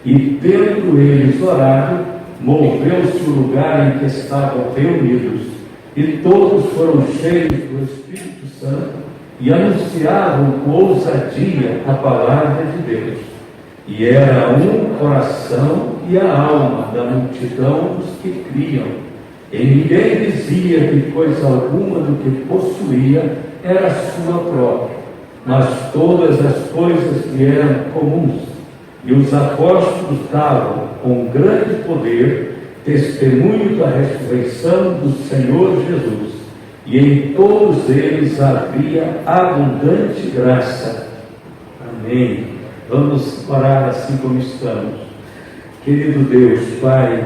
E tendo eles orado, moveu-se o lugar em que estavam reunidos, e todos foram cheios do Espírito Santo e anunciavam com ousadia a palavra de Deus. E era um coração e a alma da multidão dos que criam. E ninguém dizia que coisa alguma do que possuía era sua própria, mas todas as coisas que eram comuns. E os apóstolos davam com grande poder testemunho da ressurreição do Senhor Jesus, e em todos eles havia abundante graça. Amém. Vamos orar assim como estamos. Querido Deus, Pai,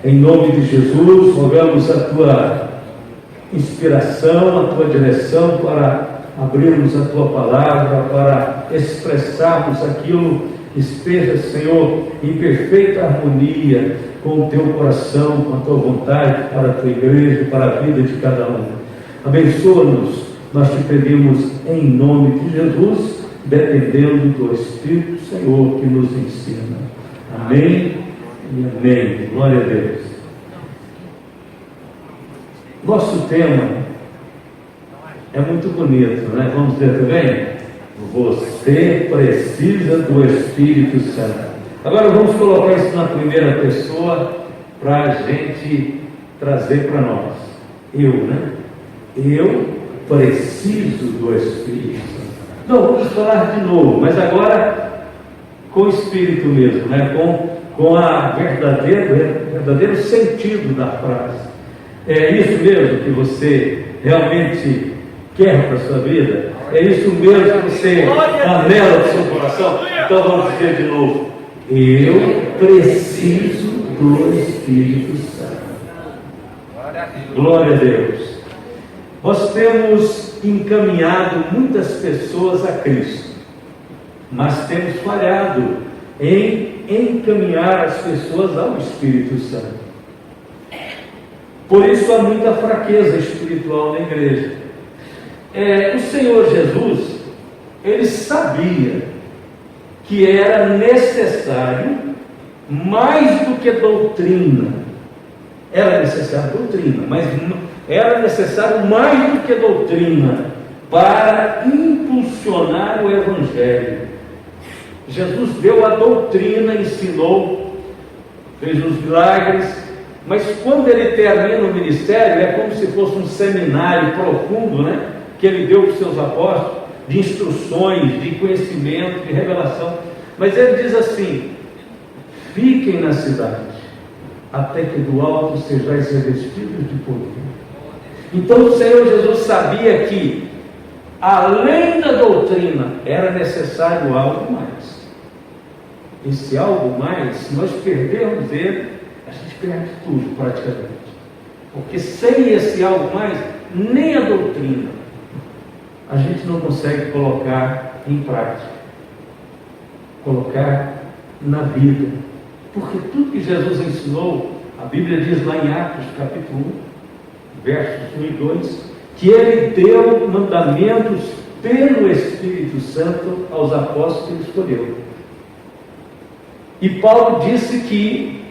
em nome de Jesus, rogamos a Tua inspiração, a Tua direção para abrirmos a Tua palavra, para expressarmos aquilo que esteja, Senhor, em perfeita harmonia com o Teu coração, com a Tua vontade para a Tua igreja, para a vida de cada um. Abençoa-nos, nós te pedimos em nome de Jesus, dependendo do Espírito Senhor que nos ensina. Amém e amém. Glória a Deus. Nosso tema é muito bonito, né? Vamos ver também? Você precisa do Espírito Santo. Agora vamos colocar isso na primeira pessoa para a gente trazer para nós. Eu preciso do Espírito Santo. Não, vamos falar de novo, mas agora com o Espírito mesmo, né? Com a verdadeiro sentido da frase. É isso mesmo que você realmente quer para a sua vida? É isso mesmo que você anela no seu coração? Então vamos dizer de novo: eu preciso do Espírito Santo. Glória a Deus. Nós temos encaminhado muitas pessoas a Cristo, mas temos falhado em encaminhar as pessoas ao Espírito Santo. Por isso há muita fraqueza espiritual na igreja. O Senhor Jesus, Ele sabia que era necessário mais do que doutrina. Era necessário doutrina, mas era necessário mais do que doutrina para impulsionar o Evangelho. Jesus deu a doutrina, ensinou, fez os milagres, mas quando Ele termina o ministério, é como se fosse um seminário profundo, né? Que Ele deu para os seus apóstolos, de instruções, de conhecimento, de revelação. Mas Ele diz assim: fiquem na cidade, até que do alto sejais revestidos de poder. Então o Senhor Jesus sabia que, além da doutrina, era necessário algo mais. Esse algo mais, se nós perdermos ele, a gente perde tudo praticamente. Porque sem esse algo mais, nem a doutrina a gente não consegue colocar em prática, colocar na vida. Porque tudo que Jesus ensinou, a Bíblia diz lá em Atos capítulo 1, versos 1 e 2, que Ele deu mandamentos pelo Espírito Santo aos apóstolos que Ele escolheu. E Paulo disse que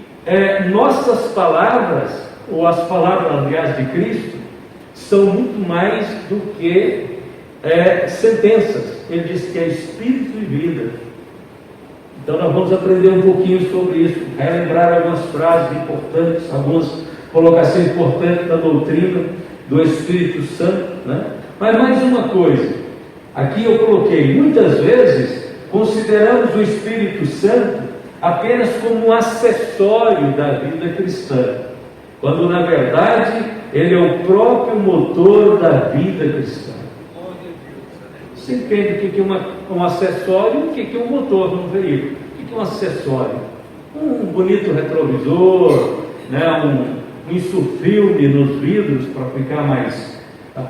nossas palavras, ou as palavras, aliás, de Cristo, são muito mais do que sentenças. Ele disse que é Espírito e vida. Então nós vamos aprender um pouquinho sobre isso, relembrar algumas frases importantes, algumas colocações importantes da doutrina do Espírito Santo, né? Mas mais uma coisa, aqui eu coloquei: muitas vezes consideramos o Espírito Santo apenas como um acessório da vida cristã, quando na verdade ele é o próprio motor da vida cristã. Você entende o que é um acessório e o que é um motor num veículo? O que é um acessório? Um bonito retrovisor, né? um insufilme nos vidros para ficar mais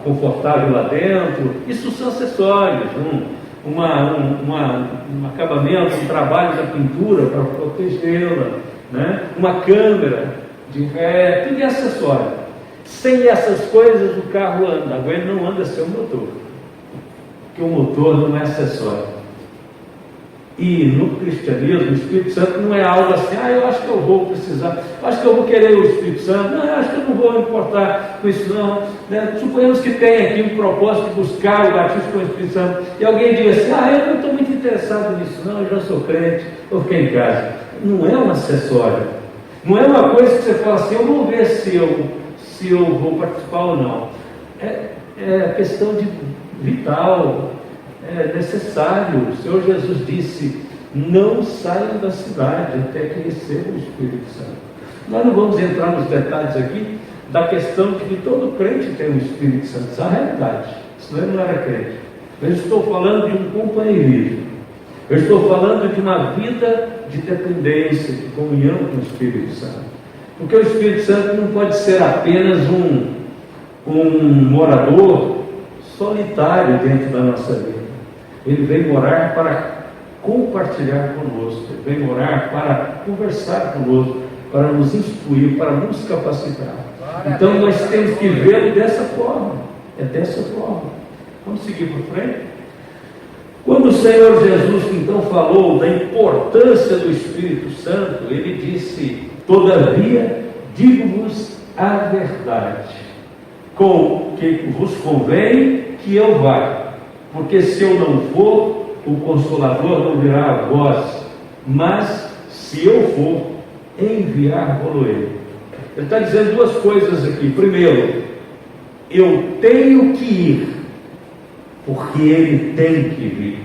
confortável lá dentro. Isso são acessórios. Um acabamento, um trabalho da pintura para protegê-la, né? Uma câmera de ré, tudo é acessório. Sem essas coisas o carro anda. Agora ele não anda sem o motor, porque o motor não é acessório. E no cristianismo, o Espírito Santo não é algo assim, eu acho que eu vou precisar, acho que eu vou querer o Espírito Santo, não, eu acho que eu não vou importar com isso não, né? Suponhamos que tem aqui um propósito de buscar o batismo com o Espírito Santo, e alguém diga assim, eu não estou muito interessado nisso não, eu já sou crente, vou ficar em casa. Não é um acessório, não é uma coisa que você fala assim, eu vou ver se eu vou participar ou não. É questão de vital, é necessário. O Senhor Jesus disse, não saiam da cidade até que recebam o Espírito Santo. Nós não vamos entrar nos detalhes aqui da questão de que todo crente tem o Espírito Santo. Isso é a realidade, senão ele não era crente. Eu estou falando de um companheirismo, eu estou falando de uma vida de dependência, de comunhão com o Espírito Santo. Porque o Espírito Santo não pode ser apenas um morador solitário dentro da nossa vida. Ele vem morar para compartilhar conosco, ele vem morar para conversar conosco, para nos instruir, para nos capacitar. Então nós temos que vê-lo dessa forma, é dessa forma. Vamos seguir por frente? Quando o Senhor Jesus então falou da importância do Espírito Santo, ele disse, todavia digo-vos a verdade, com que vos convém que eu vá, porque se eu não for, o Consolador não virá a vós, mas se eu for, enviar-vos-ei. Ele está dizendo duas coisas aqui. Primeiro, eu tenho que ir, porque ele tem que vir.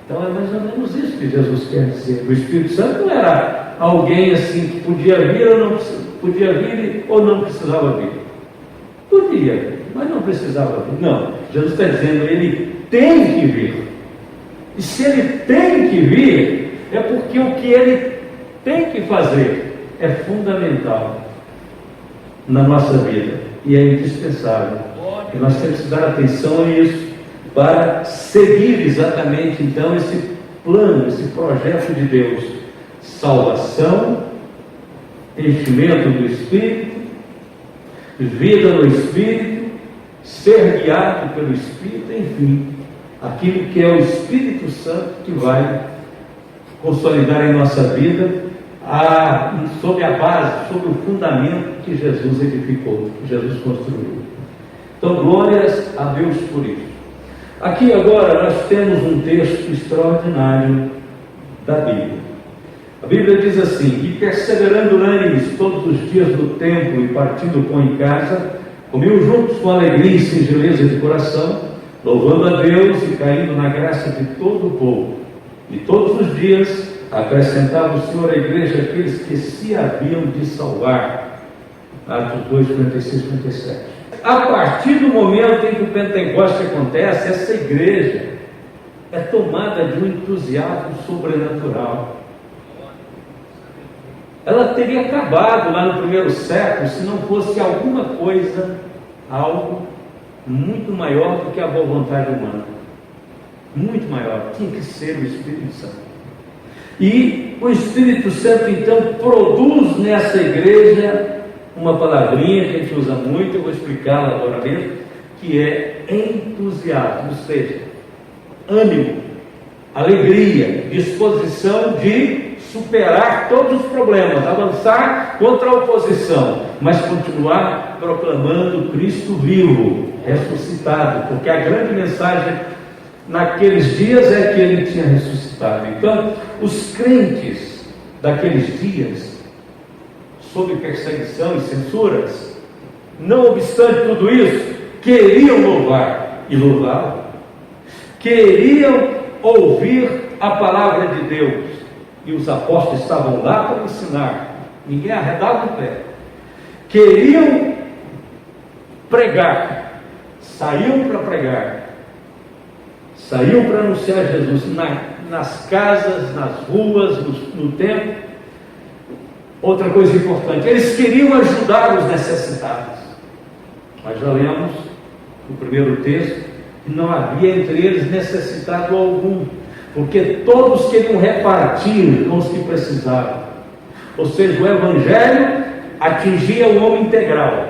Então é mais ou menos isso que Jesus quer dizer. O Espírito Santo não era alguém assim que podia vir ou não precisava vir. Podia, mas não precisava vir. Não, Jesus está dizendo, ele tem que vir. E se ele tem que vir, é porque o que ele tem que fazer é fundamental na nossa vida e é indispensável. E nós temos que dar atenção a isso para seguir exatamente então esse plano, esse projeto de Deus: salvação, enchimento do Espírito, vida no Espírito, ser guiado pelo Espírito, enfim, aquilo que é o Espírito Santo que vai consolidar em nossa vida sobre a base, sobre o fundamento que Jesus edificou, que Jesus construiu. Então, glórias a Deus por isso. Aqui agora nós temos um texto extraordinário da Bíblia. A Bíblia diz assim: e perseverando unânimes todos os dias no templo e partindo pão em casa, comiam juntos com alegria e singeleza de coração, louvando a Deus e caindo na graça de todo o povo. E todos os dias acrescentava o Senhor à igreja aqueles que se haviam de salvar. Atos 2, 56, 57. A partir do momento em que o Pentecoste acontece, essa igreja é tomada de um entusiasmo sobrenatural. Ela teria acabado lá no primeiro século se não fosse alguma coisa, algo muito maior do que a boa vontade humana. Muito maior, tinha que ser o Espírito Santo. E o Espírito Santo então produz nessa igreja uma palavrinha que a gente usa muito, eu vou explicá-la agora mesmo, que é entusiasmo, ou seja, ânimo, alegria, disposição de superar todos os problemas, avançar contra a oposição, mas continuar proclamando Cristo vivo, ressuscitado, porque a grande mensagem naqueles dias é que ele tinha ressuscitado. Então, os crentes daqueles dias, sob perseguição e censuras, não obstante tudo isso, queriam louvar e louvavam, queriam ouvir a palavra de Deus, e os apóstolos estavam lá para ensinar, ninguém arredava o pé, queriam pregar, saíam para pregar, saíam para anunciar Jesus nas casas, nas ruas, no templo. Outra coisa importante, eles queriam ajudar os necessitados. Nós já lemos no primeiro texto que não havia entre eles necessitado algum, porque todos queriam repartir com os que precisavam. Ou seja, o Evangelho atingia o homem integral,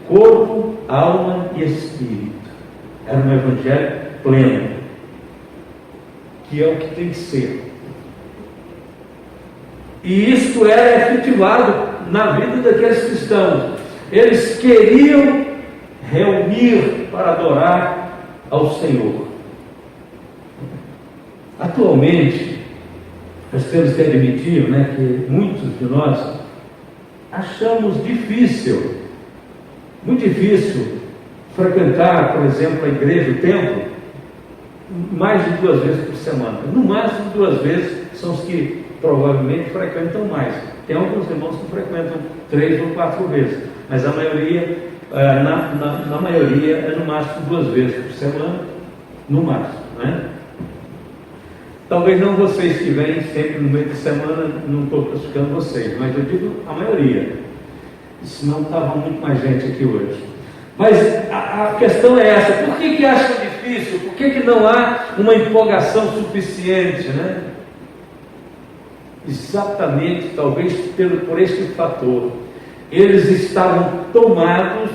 corpo, alma e espírito. Era um Evangelho pleno. que é o que tem que ser. E isto era efetivado na vida daqueles cristãos. Eles queriam reunir para adorar ao Senhor. Atualmente, nós temos que admitir, que muitos de nós achamos difícil, muito difícil, frequentar, por exemplo, a igreja, o templo, mais de 2 vezes por semana. No máximo 2 vezes são os que provavelmente frequentam mais. Tem alguns irmãos que frequentam 3 ou 4 vezes, mas a maioria, na maioria, é no máximo 2 vezes por semana, no máximo, Talvez não vocês que vêm sempre no meio de semana, não estou classificando vocês, mas eu digo a maioria. Senão estava muito mais gente aqui hoje. Mas a questão é essa: por que acham difícil? Por que não há uma empolgação suficiente, Exatamente, talvez por este fator. Eles estavam tomados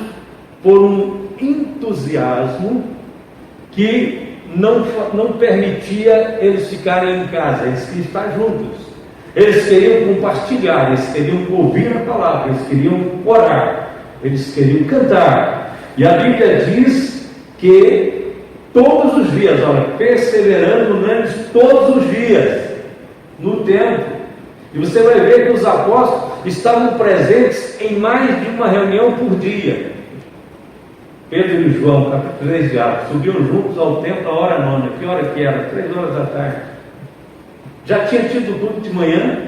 por um entusiasmo que não permitia eles ficarem em casa. Eles queriam estar juntos, eles queriam compartilhar, eles queriam ouvir a palavra, eles queriam orar, eles queriam cantar. E a Bíblia diz que todos os dias, perseverando neles todos os dias, no templo. E você vai ver que os apóstolos estavam presentes em mais de uma reunião por dia. Pedro e João, capítulo 3 de Atos, subiam juntos ao templo à hora 9. Que hora que era? 3 horas da tarde. Já tinha tido culto de manhã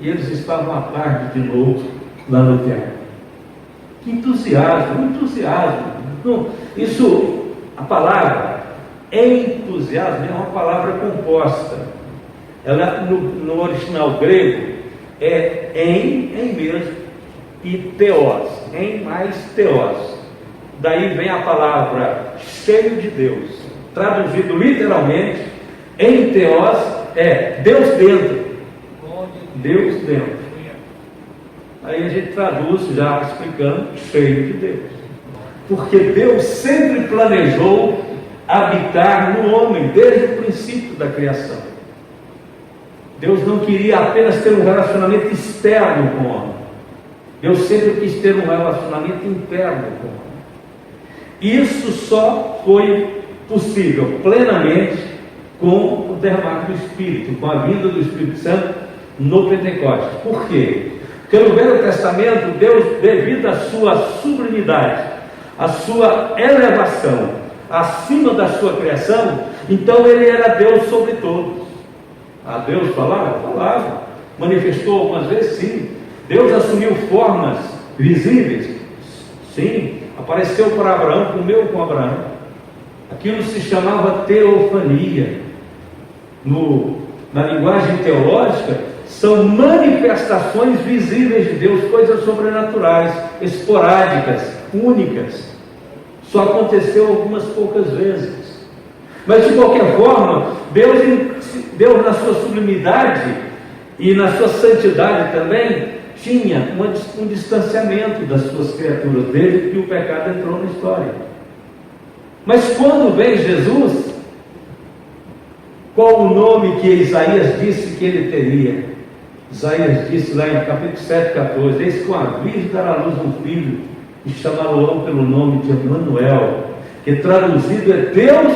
e eles estavam à tarde de novo lá no templo. Que entusiasmo. Não, isso, a palavra entusiasmo é uma palavra composta. Ela no original grego é em mesmo e teos, em mais teos. Daí vem a palavra cheio de Deus, traduzido literalmente em teos é Deus dentro. Deus dentro. Aí a gente traduz já explicando cheio de Deus, porque Deus sempre planejou habitar no homem desde o princípio da criação. Deus não queria apenas ter um relacionamento externo com o homem. Deus sempre quis ter um relacionamento interno com o homem. Isso só foi possível plenamente com o derramar do Espírito, com a vinda do Espírito Santo no Pentecostes. Por quê? Porque no Velho Testamento, Deus, devido à sua sublimidade, à sua elevação, acima da sua criação, então Ele era Deus sobre todos. Deus falava? Falava. Manifestou algumas vezes? Sim. Deus assumiu formas visíveis? Sim. Apareceu para Abraão, comeu com Abraão. Aquilo se chamava teofania. Na linguagem teológica, são manifestações visíveis de Deus, coisas sobrenaturais, esporádicas, únicas. Só aconteceu algumas poucas vezes. Mas de qualquer forma, Deus na sua sublimidade e na sua santidade também tinha um distanciamento das suas criaturas, desde que o pecado entrou na história. Mas quando vem Jesus, qual o nome que Isaías disse que ele teria? Isaías disse lá em capítulo 7,14: eis que a virgem dará à luz um filho, e chamá-lo pelo nome de Emanuel, que traduzido é Deus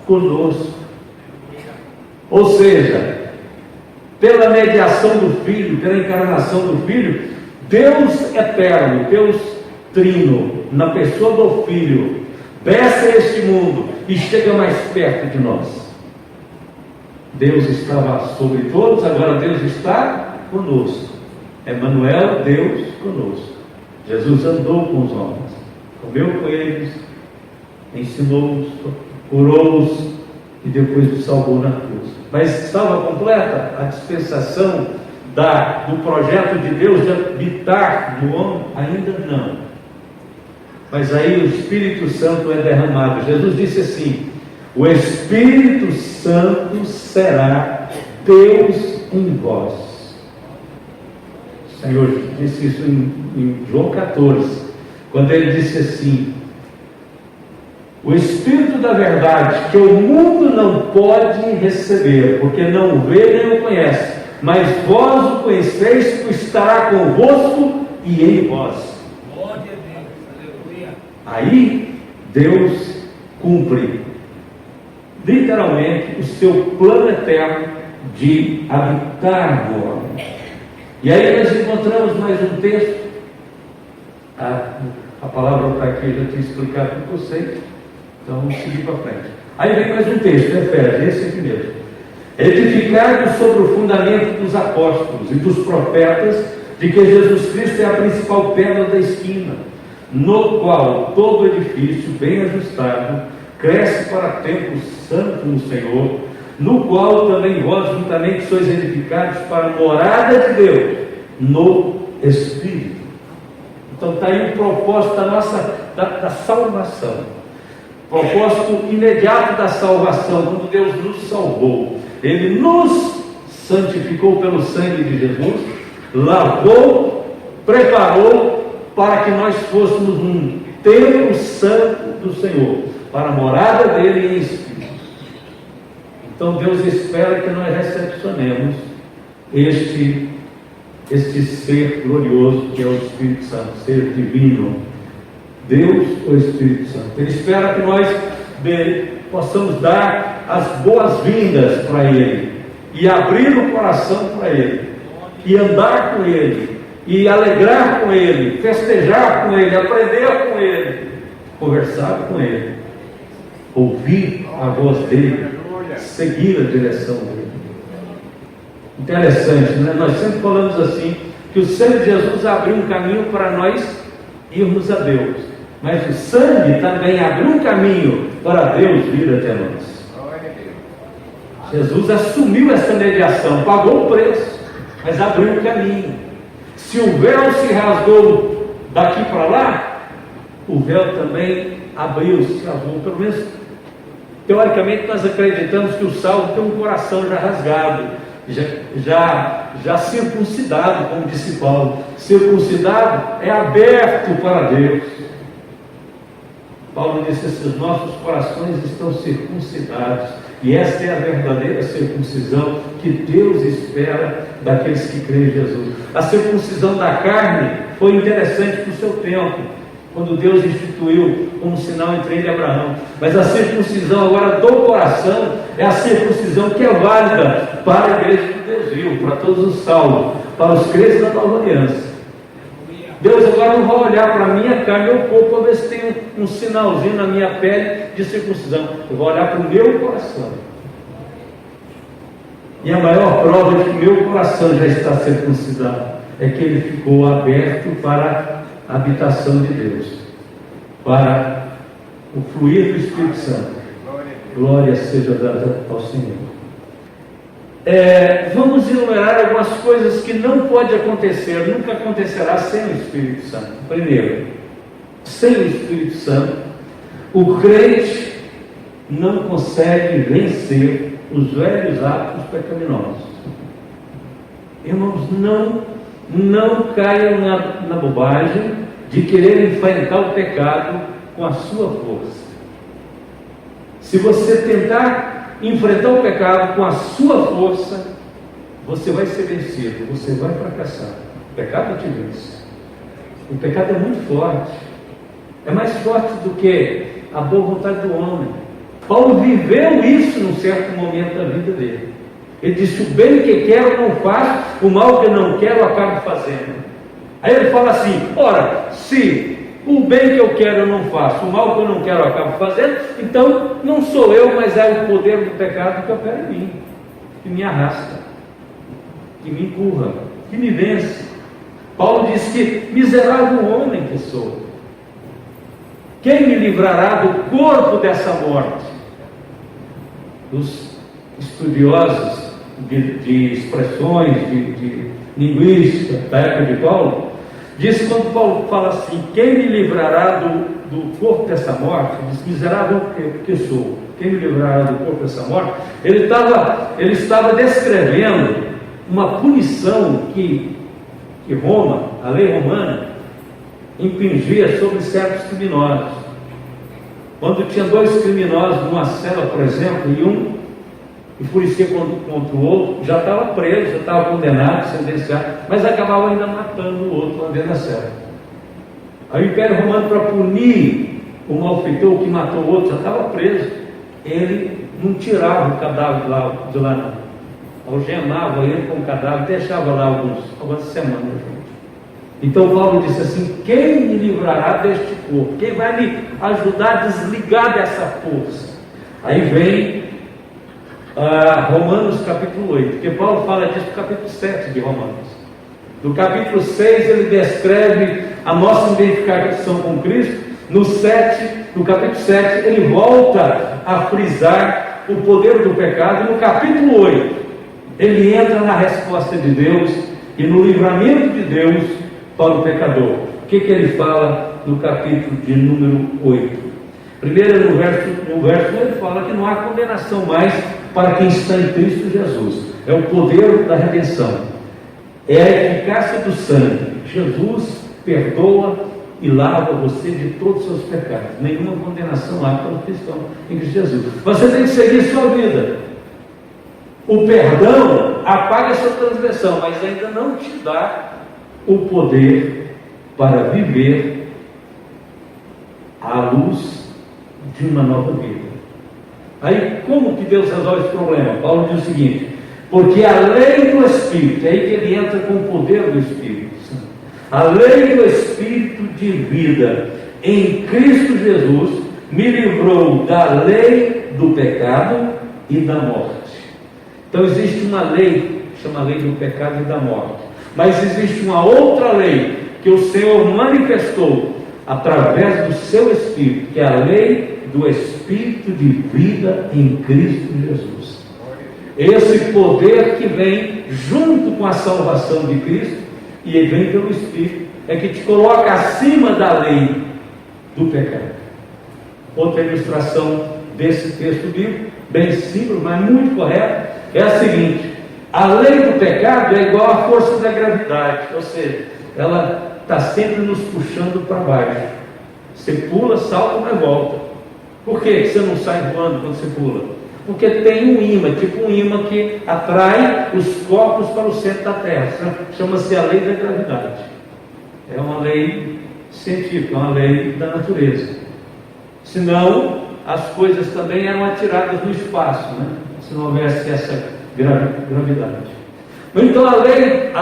conosco. Ou seja, pela mediação do Filho, pela encarnação do Filho, Deus eterno, Deus trino, na pessoa do Filho, desce a este mundo e chega mais perto de nós. Deus estava sobre todos, agora Deus está conosco. Emanuel, Deus conosco. Jesus andou com os homens, comeu com eles, ensinou-os, curou-os e depois os salvou na cruz. Mas estava completa a dispensação do projeto de Deus de habitar no homem? Ainda não. Mas aí o Espírito Santo é derramado. Jesus disse assim: o Espírito Santo será Deus em vós. O Senhor disse isso em João 14, quando ele disse assim: O Espírito da verdade, que o mundo não pode receber, porque não o vê nem o conhece, mas vós o conheceis, pois estará convosco e em vós. Aí Deus cumpre literalmente o seu plano eterno de habitar no homem. E aí nós encontramos mais um texto. A palavra para aqui eu já tinha explicado para vocês, então vamos seguir para frente. Aí vem mais um texto, Efésios, esse aqui mesmo. Edificado sobre o fundamento dos apóstolos e dos profetas, de que Jesus Cristo é a principal pedra da esquina, no qual todo edifício bem ajustado cresce para templo santo no Senhor, no qual também vós juntamente sois edificados para a morada de Deus no Espírito. Então está aí o propósito da salvação, propósito imediato da salvação. Quando Deus nos salvou, Ele nos santificou pelo sangue de Jesus, lavou, preparou para que nós fôssemos um templo santo do Senhor, para a morada dele em Espírito. Então Deus espera que nós recepcionemos este ser glorioso que é o Espírito Santo, ser divino. Deus, o Espírito Santo. Ele espera que nós possamos dar as boas-vindas para Ele, e abrir o coração para Ele, e andar com Ele, e alegrar com Ele, festejar com Ele, aprender com Ele, conversar com Ele, ouvir a voz dEle, seguir a direção dEle. Interessante, né? Nós sempre falamos assim, que o sangue de Jesus abriu um caminho para nós irmos a Deus, mas o sangue também abriu um caminho para Deus vir até nós. Jesus assumiu essa mediação, pagou o preço, mas abriu um caminho. Se o véu se rasgou daqui para lá, o véu também abriu-se, rasgou. Pelo menos, teoricamente, nós acreditamos que o salvo tem um coração já rasgado, já circuncidado, como disse Paulo. Circuncidado é aberto para Deus. Paulo disse: esses nossos corações estão circuncidados, e esta é a verdadeira circuncisão que Deus espera daqueles que creem em Jesus. A circuncisão da carne foi interessante para o seu tempo, quando Deus instituiu como sinal entre ele e Abraão, mas a circuncisão agora do coração é a circuncisão que é válida para a igreja de Deus viu, para todos os salvos, para os crentes da nova aliança. Deus agora não vai olhar para a minha carne ou corpo para ver se tem um sinalzinho na minha pele de circuncisão. Eu vou olhar para o meu coração. E a maior prova de que meu coração já está circuncidado é que ele ficou aberto para a habitação de Deus, para o fluir do Espírito Santo. Glória seja dada ao Senhor. Vamos enumerar algumas coisas que não pode acontecer, nunca acontecerá sem o Espírito Santo. Primeiro, sem o Espírito Santo, o crente não consegue vencer os velhos hábitos pecaminosos. Irmãos, não caiam na bobagem de querer enfrentar o pecado com a sua força. Se você tentar enfrentar o pecado com a sua força, você vai ser vencido, você vai fracassar. O pecado te vence. O pecado é muito forte, é mais forte do que a boa vontade do homem. Paulo viveu isso num certo momento da vida dele. Ele disse: o bem que quero não faço, o mal que não quero acabo fazendo. Aí ele fala assim: ora, se o bem que eu quero eu não faço, o mal que eu não quero eu acabo fazendo, então não sou eu, mas é o poder do pecado que opera em mim, que me arrasta, que me empurra, que me vence. Paulo diz que miserável homem que sou, quem me livrará do corpo dessa morte? Os estudiosos de expressões, de linguística da época de Paulo, diz, quando Paulo fala assim: quem me livrará do corpo dessa morte? Diz: miserável que sou, quem me livrará do corpo dessa morte? Ele estava descrevendo uma punição que Roma, a lei romana, impingia sobre certos criminosos. Quando tinha dois criminosos numa cela, por exemplo, e um enfurecia contra o outro, já estava preso, já estava condenado, sentenciado, mas acabava ainda matando o outro lá dentro da cela. Aí o Império Romano, para punir o malfeitor que matou o outro, já estava preso. Ele não tirava o cadáver de lá não. Algemava ele com o cadáver, deixava lá algumas semanas. Então Paulo disse assim: quem me livrará deste corpo? Quem vai me ajudar a desligar dessa força? Aí vem Romanos capítulo 8, porque Paulo fala disso no capítulo 7 de Romanos. No capítulo 6 ele descreve a nossa identificação com Cristo. No capítulo 7 ele volta a frisar o poder do pecado. E no capítulo 8 ele entra na resposta de Deus e no livramento de Deus para o pecador. O que ele fala no capítulo de número 8? Primeiro, no verso ele fala que não há condenação mais para quem está em Cristo Jesus. É o poder da redenção, é a eficácia do sangue. Jesus perdoa e lava você de todos os seus pecados. Nenhuma condenação há para o cristão em Cristo Jesus. Você tem que seguir sua vida. O perdão apaga a sua transgressão, mas ainda não te dá o poder para viver à luz de uma nova vida. Aí, como que Deus resolve esse problema? Paulo diz o seguinte: porque a lei do Espírito, é aí que ele entra com o poder do Espírito Santo. A lei do Espírito de vida em Cristo Jesus me livrou da lei do pecado e da morte. Então existe uma lei, chama lei do pecado e da morte, mas existe uma outra lei que o Senhor manifestou através do seu Espírito, que é a lei do Espírito de vida em Cristo Jesus. Esse poder que vem junto com a salvação de Cristo, e ele vem pelo Espírito, é que te coloca acima da lei do pecado. Outra ilustração desse texto bíblico, bem simples, mas muito correta, é a seguinte: a lei do pecado é igual à força da gravidade, ou seja, ela está sempre nos puxando para baixo. Você pula, salta, mas volta. Por que você não sai voando quando você pula? Porque tem um ímã, tipo um ímã que atrai os corpos para o centro da Terra. Chama-se a lei da gravidade. É uma lei científica, uma lei da natureza. Senão, as coisas também eram atiradas no espaço, né? Se não houvesse essa gravidade. Então a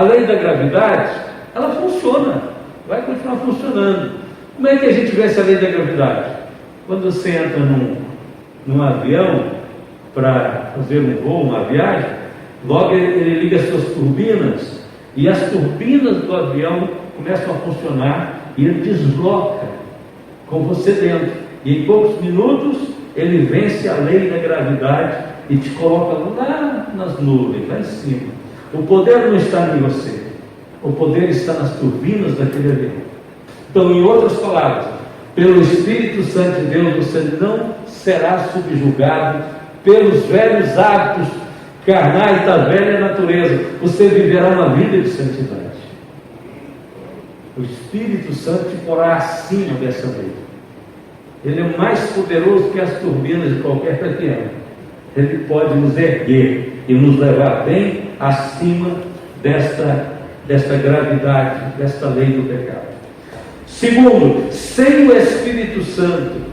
lei da gravidade, ela funciona, vai continuar funcionando. Como é que a gente vê essa lei da gravidade? Quando você entra num avião para fazer um voo, uma viagem, logo ele liga as suas turbinas, e as turbinas do avião começam a funcionar, e ele desloca com você dentro, e em poucos minutos ele vence a lei da gravidade e te coloca lá nas nuvens, lá em cima. O poder não está em você, o poder está nas turbinas daquele avião. Então, em outras palavras, pelo Espírito Santo de Deus, você não será subjugado pelos velhos hábitos carnais da velha natureza. Você viverá uma vida de santidade. O Espírito Santo te porá acima dessa lei. Ele é mais poderoso que as turbinas de qualquer pequeno. Ele pode nos erguer e nos levar bem acima desta gravidade, desta lei do pecado. Segundo, sem o Espírito Santo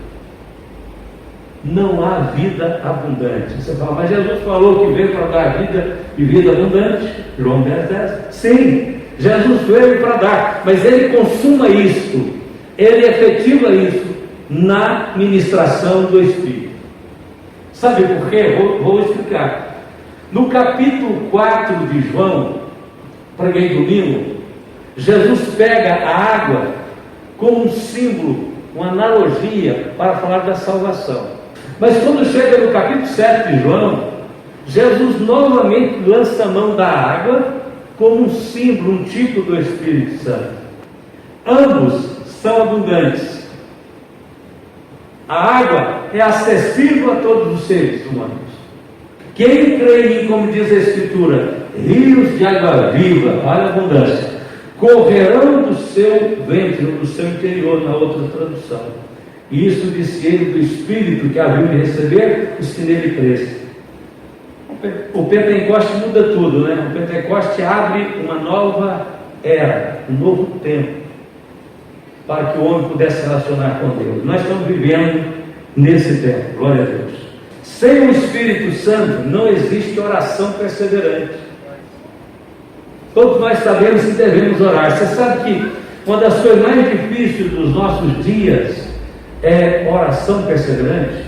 não há vida abundante. Você fala, mas Jesus falou que veio para dar vida e vida abundante. João 10:10. Sim, Jesus veio para dar, mas ele consuma isto, ele efetiva isso na ministração do Espírito. Sabe por quê? Vou explicar. No capítulo 4 de João, preguei domingo, Jesus pega a água como um símbolo, uma analogia para falar da salvação. Mas quando chega no capítulo 7 de João, Jesus novamente lança a mão da água como um símbolo, um tipo do Espírito Santo. Ambos são abundantes. A água é acessível a todos os seres humanos. Quem crê em mim, como diz a Escritura, rios de água viva, olha a abundância, correrão do seu ventre, do seu interior, na outra tradução. E isso disse ele do Espírito que haviam de receber os que nele crescem. O Pentecoste muda tudo, né? O Pentecoste abre uma nova era, um novo tempo, para que o homem pudesse se relacionar com Deus. Nós estamos vivendo nesse tempo, glória a Deus. Sem o Espírito Santo não existe oração perseverante. Todos nós sabemos que devemos orar. Você sabe que uma das coisas mais difíceis dos nossos dias é oração perseverante?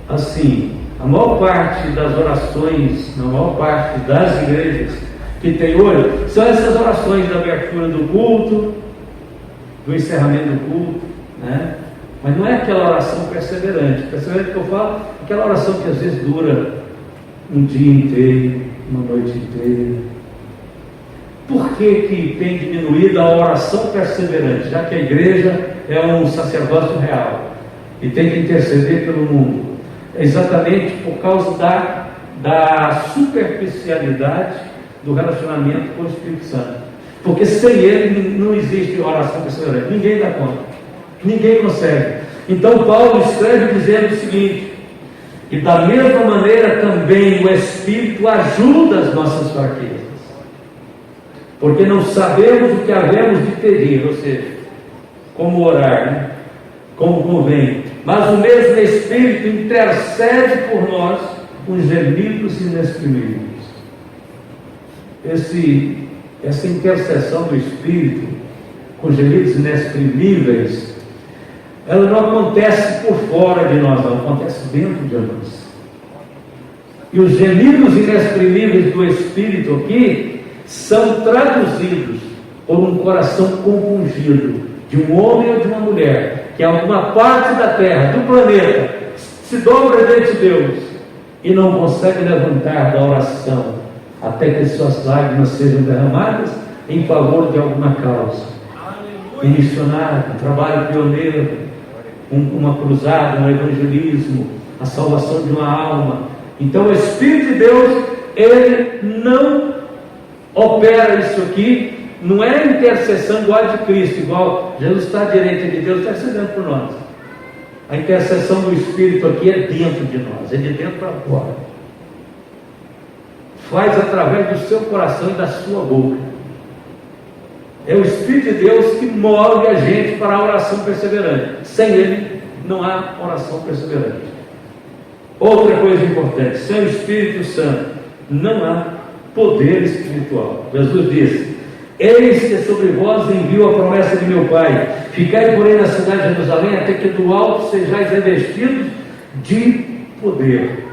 Assim, a maior parte das orações, na maior parte das igrejas que tem hoje, são essas orações da abertura do culto, do encerramento do culto, né? Mas não é aquela oração perseverante. Perseverante que eu falo, aquela oração que às vezes dura um dia inteiro, uma noite inteira. Por que tem diminuído a oração perseverante? Já que a igreja é um sacerdócio real e tem que interceder pelo mundo. É exatamente por causa da superficialidade do relacionamento com o Espírito Santo. Porque sem ele não existe oração perseverante. Ninguém dá conta. Ninguém consegue. Então Paulo escreve dizendo o seguinte: e da mesma maneira também o Espírito ajuda as nossas fraquezas, porque não sabemos o que havemos de pedir, ou seja, como orar, né? Como convém, mas o mesmo Espírito intercede por nós com gemidos inexprimíveis. Essa intercessão do Espírito com gemidos inexprimíveis, ela não acontece por fora de nós, ela acontece dentro de nós. E os gemidos inexprimíveis do Espírito aqui são traduzidos por um coração compungido de um homem ou de uma mulher que em alguma parte da terra, do planeta, se dobra diante de Deus e não consegue levantar da oração até que suas lágrimas sejam derramadas em favor de alguma causa, um missionário, um trabalho pioneiro, uma cruzada, um evangelismo, a salvação de uma alma. Então o Espírito de Deus, ele não opera isso aqui. Não é intercessão igual a de Cristo, igual Jesus está à direita de Deus, está intercedendo por nós. A intercessão do Espírito aqui é dentro de nós, é de dentro para fora. Faz através do seu coração e da sua boca. É o Espírito de Deus que move a gente para a oração perseverante. Sem ele não há oração perseverante. Outra coisa importante: sem o Espírito Santo não há poder espiritual. Jesus disse: eis que sobre vós envio a promessa de meu Pai, ficai porém na cidade de Jerusalém, até que do alto sejais revestidos de poder.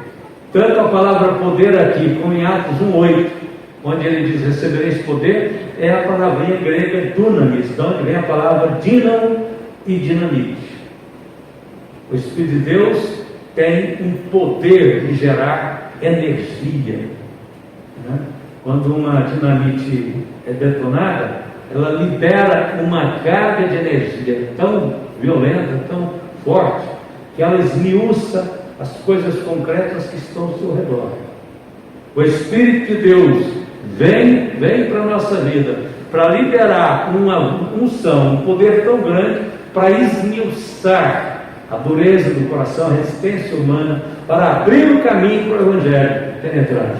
Tanto a palavra poder aqui, como em Atos 1:8, onde ele diz recebereis poder, é a palavrinha grega dunamis, de onde vem a palavra dínamo e dinamite. O Espírito de Deus tem um poder de gerar energia, né? Quando uma dinamite é detonada, ela libera uma carga de energia tão violenta, tão forte, que ela esmiuça as coisas concretas que estão ao seu redor. O Espírito de Deus vem para a nossa vida para liberar uma unção, um poder tão grande para esmiuçar a dureza do coração, a resistência humana, para abrir o caminho para o Evangelho penetrar.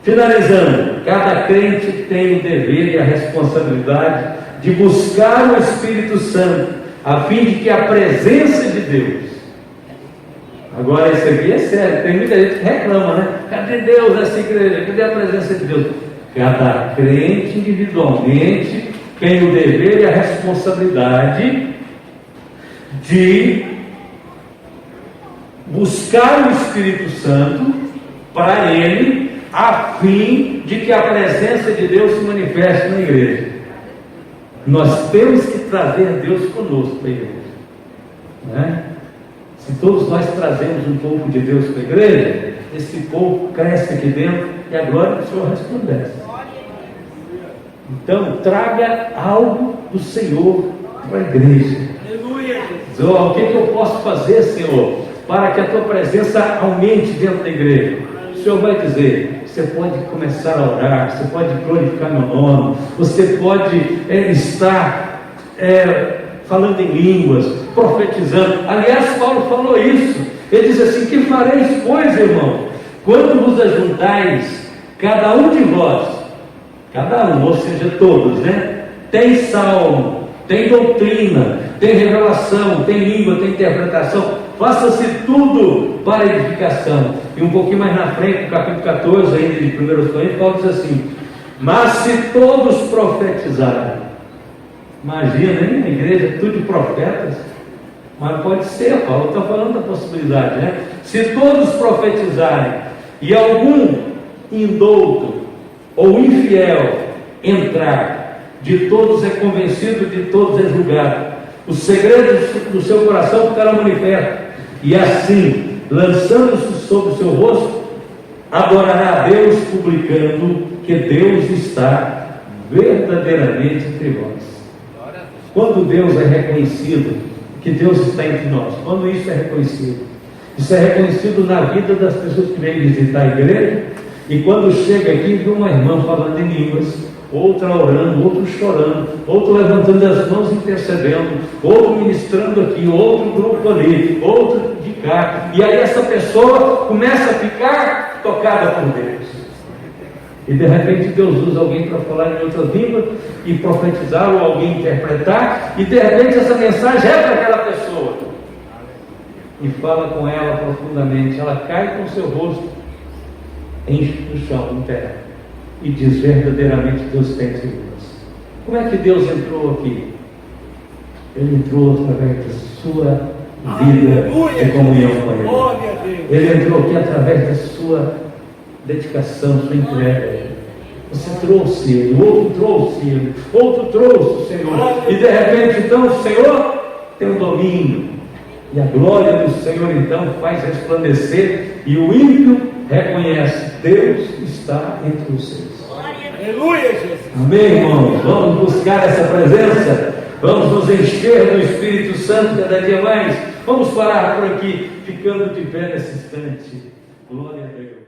Finalizando, cada crente tem o dever e a responsabilidade de buscar o Espírito Santo, a fim de que a presença de Deus... Agora isso aqui é sério, tem muita gente que reclama, né? Cadê Deus nessa igreja? Cadê a presença de Deus? Cada crente individualmente tem o dever e a responsabilidade de buscar o Espírito Santo para ele, a fim de que a presença de Deus se manifeste na igreja. Nós temos que trazer Deus conosco para a igreja, né? Se todos nós trazemos um pouco de Deus para a igreja, esse povo cresce aqui dentro e a glória do Senhor resplandece. Então, traga algo do Senhor para a igreja. Diz: o que eu posso fazer, Senhor, para que a tua presença aumente dentro da igreja? O Senhor vai dizer: você pode começar a orar, você pode glorificar meu nome, você pode estar falando em línguas, profetizando. Aliás, Paulo falou isso. Ele diz assim: que fareis, pois, irmão, quando vos ajuntais, cada um de vós, cada um, ou seja, todos, né? Tem salmo, tem doutrina, tem revelação, tem língua, tem interpretação. Faça-se tudo para edificação. E um pouquinho mais na frente, no capítulo 14 ainda de 1 Coríntios, Paulo diz assim: mas se todos profetizarem. Imagina, hein? A igreja tudo de profetas. Mas pode ser, Paulo está falando da possibilidade, né? Se todos profetizarem e algum indouto ou infiel entrar, de todos é convencido, de todos é julgado. Os segredos do seu coração ficarão manifestos, e assim, lançando-se sobre o seu rosto, adorará a Deus, publicando que Deus está verdadeiramente entre vós. Quando Deus é reconhecido, que Deus está entre nós, quando isso é reconhecido, isso é reconhecido na vida das pessoas que vêm visitar a igreja, e quando chega aqui, vê uma irmã falando em línguas, outra orando, outro chorando, outro levantando as mãos intercedendo, outro ministrando aqui, outro grupo ali, outro de cá, e aí essa pessoa começa a ficar tocada por Deus, e de repente Deus usa alguém para falar em outra língua e profetizar, ou alguém interpretar, e de repente essa mensagem é para aquela pessoa e fala com ela profundamente. Ela cai com seu rosto no chão, em terra, e diz: verdadeiramente Deus tem entre nós. Como é que Deus entrou aqui? Ele entrou através da sua vida de comunhão com Ele. Ele entrou aqui através da sua dedicação, sua entrega. Você trouxe Ele, outro trouxe Ele, outro trouxe o Senhor, e de repente então o Senhor tem o domínio, e a glória do Senhor então faz resplandecer, e o ímpio reconhece: Deus está entre vocês. Aleluia, Jesus. Amém, irmãos? Vamos buscar essa presença, vamos nos encher do Espírito Santo cada dia mais. Vamos parar por aqui, ficando de pé nesse instante. Glória a Deus.